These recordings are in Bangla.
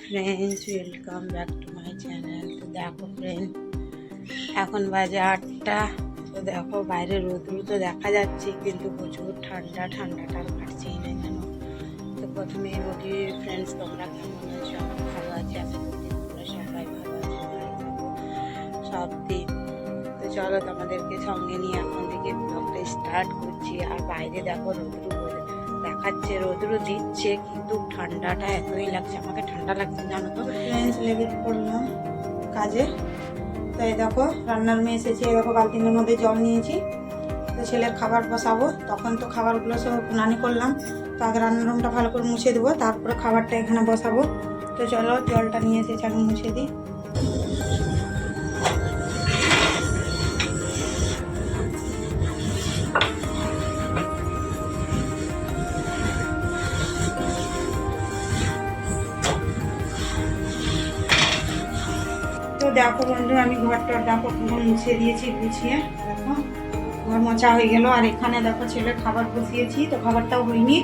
Friends, welcome back to my channel. তো দেখো ফ্রেন্ড, এখন বাজে 8টা। তো দেখো বাইরে রোদ্রু তো দেখা যাচ্ছে, কিন্তু প্রচুর ঠান্ডাটা আর কাটছেই না জানো। তো প্রথমেই বলি ফ্রেন্ডস, তোমরা কেমন আছো? আমি ভালো আছি, আশা করছি তোমরা সবাই ভালো আছো, ভালো থাকো সব দিন। তো চলো তোমাদেরকে সঙ্গে নিয়ে এখন থেকে ব্লগটা স্টার্ট করছি। আর বাইরে দেখো রোদ্রু দেখাচ্ছে, রোদ্রু দিচ্ছে, কিন্তু ঠান্ডাটা এতই লাগছে, আমাকে ঠান্ডা লাগছে জানো তো ফ্রেন্ডস। লেগে পড়লাম কাজে। তো এই দেখো রান্নার মেয়ে এসেছে, এই দেখো বালতিনের মধ্যে জল নিয়েছি। তো ছেলের খাবার বসাবো, তখন তো খাবারগুলো সব নানি করলাম। তো আগে রান্নার রুমটা ভালো করে মুছে দেবো, তারপরে খাবারটা এখানে বসাবো। তো চলো জলটা নিয়ে এসেছি, আমি মুছে দিই। তো দেখো বন্ধু, আমি ঘরটা দেখো পুরো মুছে দিয়েছি গুছিয়ে। দেখো ঘর মোছা হয়ে গেল। আর এখানে দেখো ছেলের খাবার বসিয়েছি, তো খাবারটাও হয়নি,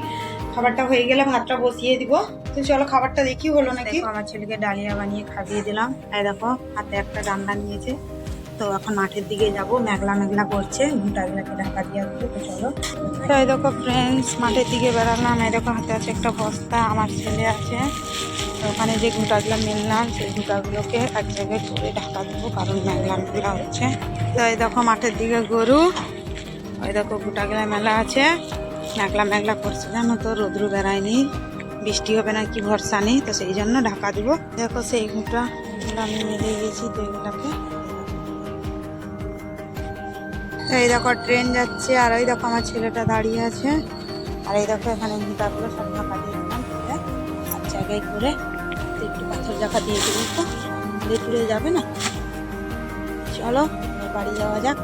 খাবারটা হয়ে গেলে ভাতটা বসিয়ে দিব। তো চলো খাবারটা দেখি হলো নাকি। আমার ছেলেকে ডালিয়া বানিয়ে খাইয়ে দিলাম। এই দেখো হাতে একটা ডান্ডা নিয়েছে। তো এখন মাঠের দিকে যাব, মেঘলা মেঘলা করছে, ঘুটাগুলাকে ঢাকা দিয়ে আসবো। তো চলো। তো এই দেখো ফ্রেন্ডস, মাঠের দিকে বেড়ালাম। এই দেখো হাতে আছে একটা বস্তা, আমার ছেলে আছে। তো ওখানে যে ঘুটাগুলো মিললাম, সেই ঘুটাগুলোকে এক জায়গায় করে ঢাকা দেবো, কারণ মেঘলা মেঘলা হচ্ছে। তো এই দেখো মাঠের দিকে গরু, ওই দেখো ঘুটাগুলা মেলা আছে, মেঘলা মেঘলা করছে জানো তো, রোদ্রু বেড়ায়নি, বৃষ্টি হবে না কি ভরসা নেই, তো সেই জন্য ঢাকা দিব। দেখো সেই ঘুটা আমি মেলে গেছি, তো এগুলাকে এই দেখো ট্রেন যাচ্ছে। আর ওই দেখো আমার ছেলেটা দাঁড়িয়ে আছে। আর এই দেখো এখানে ঘুটাগুলো সব ঢাকা দিয়ে দিলাম, এক জায়গায় করে। একটু পাথর জায়গা দিয়ে দিবি, তো ঘুরে যাবে না। চলো বাড়ি যাওয়া যাক।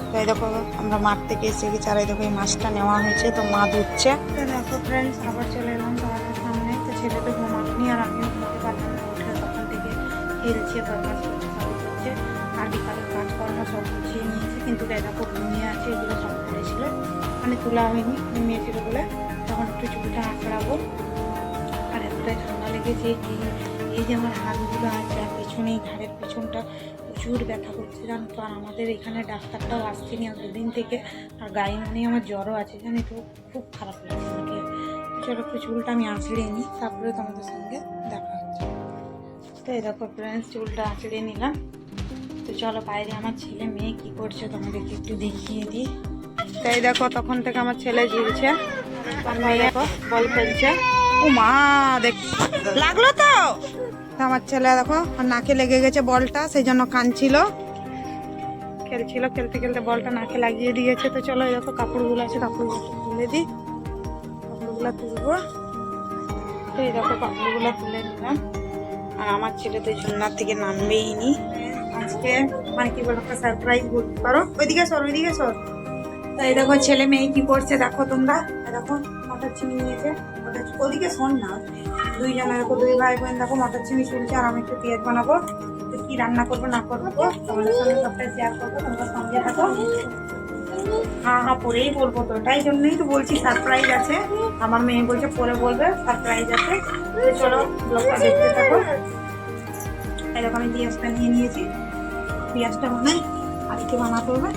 তো এই দেখো আমরা মাঠ থেকে এসে গেছি। আর এই দেখো এই মাছটা নেওয়া হয়েছে, তো মা ধুচ্ছে। তো দেখো ফ্রেন্ডস, আবার চলে এলাম তোমাদের সামনে। তো ছেলে তো ঘুমাটনি, আর আমিও ঘুমাতে পারলাম না, উঠে তখন থেকে খেলছে, কাজ করছে, সবই করছে। আর বিকালের কাজকর্ম সব গুছিয়ে নিয়েছে, কিন্তু দেখো ঘুমিয়ে আছে, এগুলো সব করেছিল, মানে তোলা হয়নি, ঘুমিয়েছিল বলে। তখন একটু চুলটা আঁচড়াবো। আর এতটাই ঠান্ডা লেগেছে কি, এই যে আমার হাতগুলো আছে আর পেছনে ঘাড়ের পেছনটা প্রচুর ব্যথা করছে জানো তো। আর আমাদের এখানে ডাক্তারটাও আসছেনি আর দুদিন থেকে। আর গায়ে মানে আমার জ্বরও আছে জানি তো, খুব খারাপ লাগছে আমাকে। চলো একটু চুলটা আমি আঁচড়ে নিই, তারপরে তোমাদের সঙ্গে দেখা হচ্ছে। তো এই দেখো ফ্রেন্ডস, চুলটা আঁচড়ে নিলাম। তো চলো বাইরে আমার ছেলে মেয়ে কি করছে তোমাদেরকে একটু দেখিয়ে দিই। তো এই দেখো তখন থেকে আমার ছেলে ঝিলছে, দেখো বল ফেলছে। ও মা, দেখ লাগলো তো। আমার ছেলে দেখো নাকে লেগে গেছে বলটা, সেই জন্য কাঁদছিল, খেলছিল, খেলতে খেলতে বলটা নাকে লাগিয়ে দিয়েছে। তো চলো এই দেখো কাপড়গুলো আছে, কাপড়গুলো তুলে দিই, কাপড়গুলো তুলবো। তো এই দেখো কাপড়গুলো তুলে নিলাম। আর আমার ছেলে তো ঝুলনার থেকে নামবেই নি আজকে, মানে কি বলো, একটা সারপ্রাইজ বলতে পারো। ওইদিকে সর, ওইদিকে সর। তো এই দেখো ছেলে মেয়ে কি করছে দেখো তোমরা। দেখো মটর চিনি নিয়েছে, ওদিকে শোন না, দুইজনে দেখো, দুই ভাই বোন দেখো মটর চিনি চলছে। আর আমি একটু পেঁয়াজ বানাবো, তো কি রান্না করবো না করবো তোমাদের সঙ্গে সবটাই শেয়ার করবো, তোমরা সঙ্গে থাকো। হ্যাঁ হ্যাঁ পরেই বলবো, তো তাই জন্যই তো বলছি সারপ্রাইজ আছে। আমার মেয়ে বলছে পরে বলবে, সারপ্রাইজ আছে। চলো ব্লগটা দেখতে থাকো। এই দেখো আমি পেঁয়াজটা নিয়ে নিয়েছি, পেঁয়াজটা বানাই, আর কি বানাতে হবে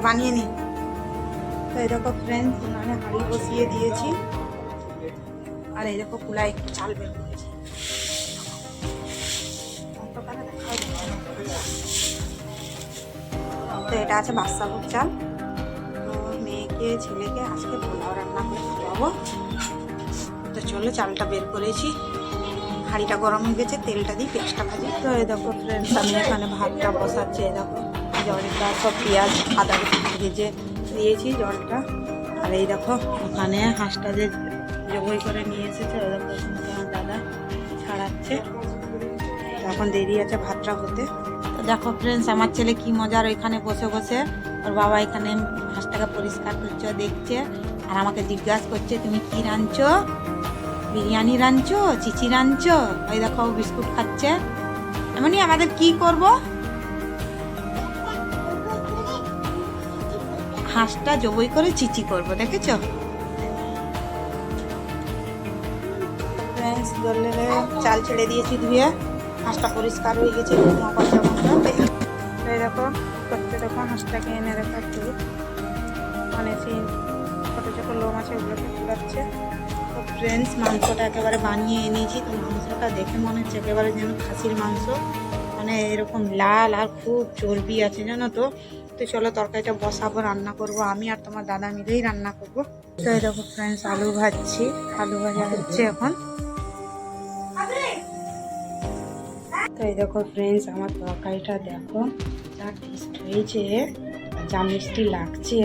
বানিয়ে নিই। তো এই দেখো ফ্রেন্ডস, উনানে হাঁড়ি বসিয়ে দিয়েছি। আর এই দেখো কুলায় একটু চাল বের করেছি। তো এটা আছে বাদশাভোগ চাল। তো মেয়েকে ছেলেকে আজকে পোলাও রান্না করে খাওয়াবো। তো চলো চালটা বের করেছি, হাঁড়িটা গরম হয়ে গেছে, তেলটা দিই, পেঁয়াজটা ভাজি। তো এই দেখো ফ্রেন্ডস, আমি এখানে ভাতটা বসাচ্ছি। এই দেখো জলটা সব পেঁয়াজ আদা ভেজে দিয়েছি জলটা। আর এই দেখো ওখানে হাঁসটা যে জবই করে নিয়ে এসেছে, ওই দেখো আমার দাদা ছাড়াচ্ছে। এখন দেরি আছে ভাতটা হতে। তো দেখো ফ্রেন্ডস, আমার ছেলে কি মজার, ওইখানে বসে বসে ওর বাবা এখানে হাঁসটাকে পরিষ্কার করছে, দেখছে। আর আমাকে জিজ্ঞাসা করছে তুমি কি রাঁধছো, বিরিয়ানি রাঁধছো, চিচি রাঁধছো। ওই দেখো বিস্কুট খাচ্ছে। এমনই আমাদের কি করব, হাঁসটা জবই করে চিচি করব, দেখেছো। ফ্রেন্ডস জলে চাল ছেড়ে দিয়েছি ধুয়ে, হাঁসটা পরিষ্কার হয়ে গেছে। এই দেখো করতে দেখো হাঁসটাকে এনে দেখো একটু মানে সেই ছোটো ছোটো লোম আছে ওগুলোকে ফুলাচ্ছে। তো ফ্রেন্ডস মাংসটা একেবারে বানিয়ে এনেছি। তো মাংসটা দেখে মনে হচ্ছে একেবারে যেন খাসির মাংস, মানে এরকম লাল আর খুব চর্বি আছে জানো তো। তো চলো তরকারিটা বসাবো, রান্না করব, আমি আর তোমার দাদা মিলেই রান্না করব। তো এই দেখো ফ্রেন্ডস আলু ভাজছি, আলু ভাজা হচ্ছে এখন। তো এই দেখো ফ্রেন্ডস আমার তরকারিটা দেখো যা টেস্ট হয়েছে, যা মিষ্টি লাগছে।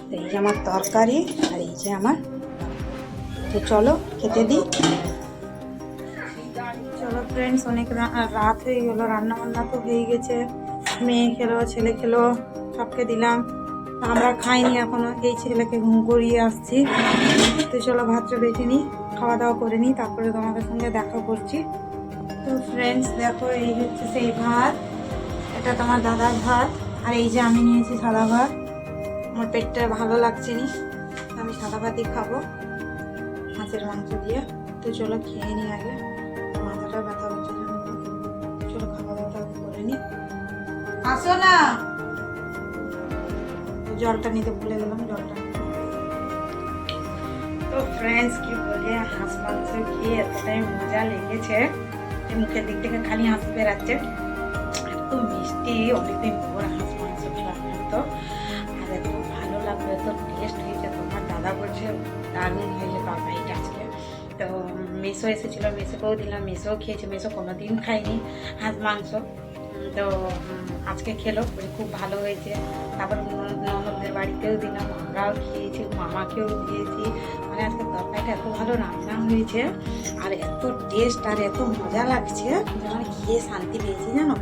তো এই যে আমার তরকারি আর এই যে আমার, তো চলো খেতে দিই। চলো ফ্রেন্ডস অনেক রাত হয়ে গেলো, রান্না বান্না তো হয়ে গেছে, মেয়ে খেলো ছেলে খেলো সবকে দিলাম। আমরা খাইনি এখনো, এই ছেলেকে ঘুম করিয়ে আসছি। তো চলো ভাতটা বেটে নিই, খাওয়া দাওয়া করে নিই, তারপরে তোমাদের সঙ্গে দেখা করছি। তো ফ্রেন্ডস দেখো এই হচ্ছে সেই ভাত, এটা তোমার দাদার ভাত, আর এই যে আমি নিয়েছি সাদা ভাত। আমার পেটটা ভালো লাগছে নি, আমি সাদা ভাতই খাবো মাছের মাংস দিয়ে। তো চলো খেয়ে নিই আগে, মাথাটা ব্যথা হচ্ছে। চলো খাওয়া দাওয়াটা করে নিই। আসো না, জলটা নিতে ভুলে গেলাম, জলটা। তো ফ্রেন্ডস কি বলে, হাঁস মাংস খেয়ে এতটাই মজা লেগেছে, মুখের দিক থেকে খালি হাসি বেরাচ্ছে, এত মিষ্টি। অনেকদিন পর হাঁস মাংস খেলাম তো, আর এত ভালো লাগলো, এত টেস্ট হয়েছে। তোমার দাদা বলছে দারুণ হয়েছে তরকারিটা আজকে। তো মেসো এসেছিলো, মেসোকেও দিলাম, মেসোও খেয়েছে, মেসো কোনোদিন খায়নি হাঁস মাংস, তো আজকে খেলো, খুব ভালো হয়েছে। তারপর ননদদের বাড়িতেও দিলাম, আমরাও খেয়েছি, মামাকেও দিয়েছি। মানে আজকে তরকারিটা এত ভালো রান্না হয়েছে আর এত টেস্ট আর এত মজা লাগছে যে মানে খেয়ে শান্তি পেয়েছি জানো।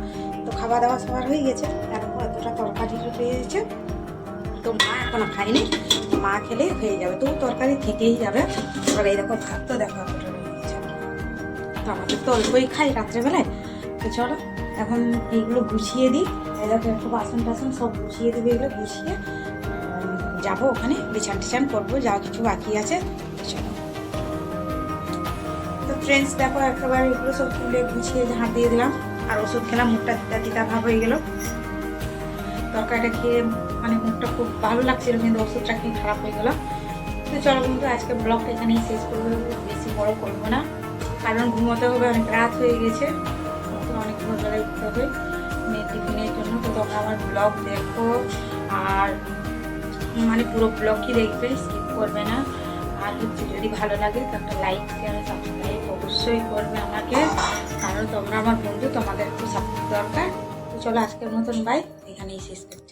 তো খাওয়া দাওয়া সবার হয়ে গেছে, দেখো এতটা তরকারি পেয়েছে। তো মা এখনো খায়নি, মা খেলে হয়ে যাবে, তো তরকারি থেকেই যাবে। এবার এই দেখো ভাত তো দেখো এতটা হয়ে গেছে, তো আমাদের তো অল্পই খাই রাত্রেবেলায়। তো চলো এখন এইগুলো গুছিয়ে দিই, এই দেখো একটু বাসন টাসন সব গুছিয়ে দিবে, এগুলো গুছিয়ে যাবো ওখানে, বিছান টিছান করবো, যা কিছু বাকি আছে। চলো তো ফ্রেন্ডস দেখো একেবারে এগুলো সব তুলে গুছিয়ে ঝাঁট দিয়ে দিলাম, আর ওষুধ খেলাম, মুখটা তিতা তিতা ভাব হয়ে গেল। তরকারিটা খেয়ে মানে মুখটা খুব ভালো লাগছিল, কিন্তু ওষুধটা খেয়ে খারাপ হয়ে গেল। তো চলো কিন্তু আজকে ব্লগটা এখানেই শেষ করবো, বেশি বড় করবো না, কারণ ঘুমোতে হবে, অনেক রাত হয়ে গেছে, অনেক ভোরবেলায় উঠতে হবে মেয়ের টিফিনের জন্য। তো তোমরা আমার ব্লগ দেখো, আর মানে পুরো ব্লগই দেখবে, স্কিপ করবে না। আর হচ্ছে যদি ভালো লাগে তো একটা লাইক শেয়ার সাবস্ক্রাইব অবশ্যই করবে আমাকে, কারণ তোমরা আমার বন্ধু, তোমাদের একটু সাপোর্ট দরকার। তো চলো আজকের মতন বাই, এখানেই শেষ করবো।